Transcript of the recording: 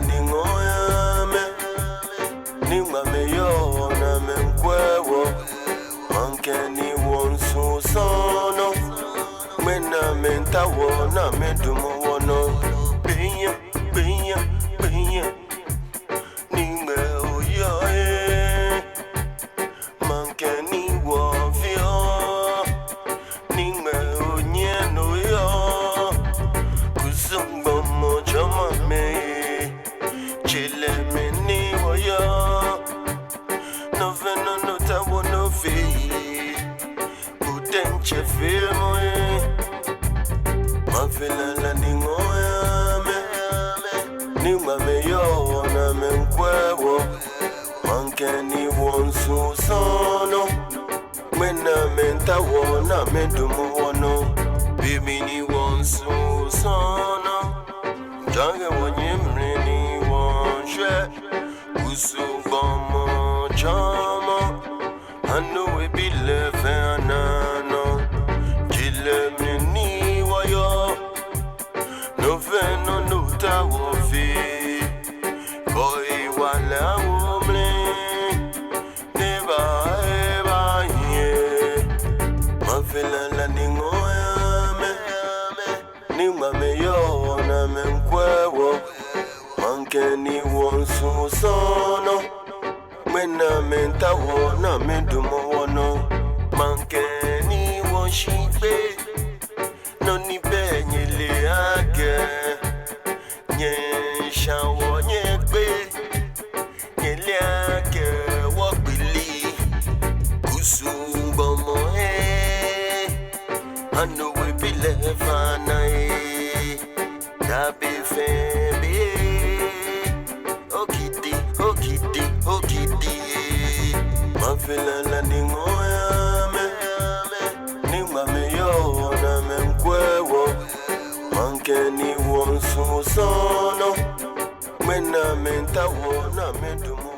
ningoya me Ningma me yo na me nkwewo Manke ni wonsu sono Mena menta wo na me dumo wono Binya, binya, binya Ningme oya Manke ni wonfio Ningme onye no yo Kuzumba mo jama me Chile me ni woya No veno no tawo no vi Udenche filmo Ma fila la ningoya me Ningma me yo na me nkwewo Manke ni wonsu sono Mena menta wo na me dumu wono Bibi ni wonsu sono Jange wonyemre ni wonshwe Kusu gomo chama Anu we be living anano Jile me ni wayo No veno no ta wo fi Koi wala wo mle Neba eba ye Ma fila la ningoya me Ningma me yo na me nkwewo Manke ni wonsu sono Mena menta wo na me dumo wono Manke ni wonshipe No ni be nyele age Nye shawo nyekbe Nyele age wakbili Kusu bomo I know we be levana Da be febe Okidi, okidi, okidi Ma fila la ningoya me Ningma me yo na me nkwewo Manke ni wonsu sono Mena menta wo na me dumo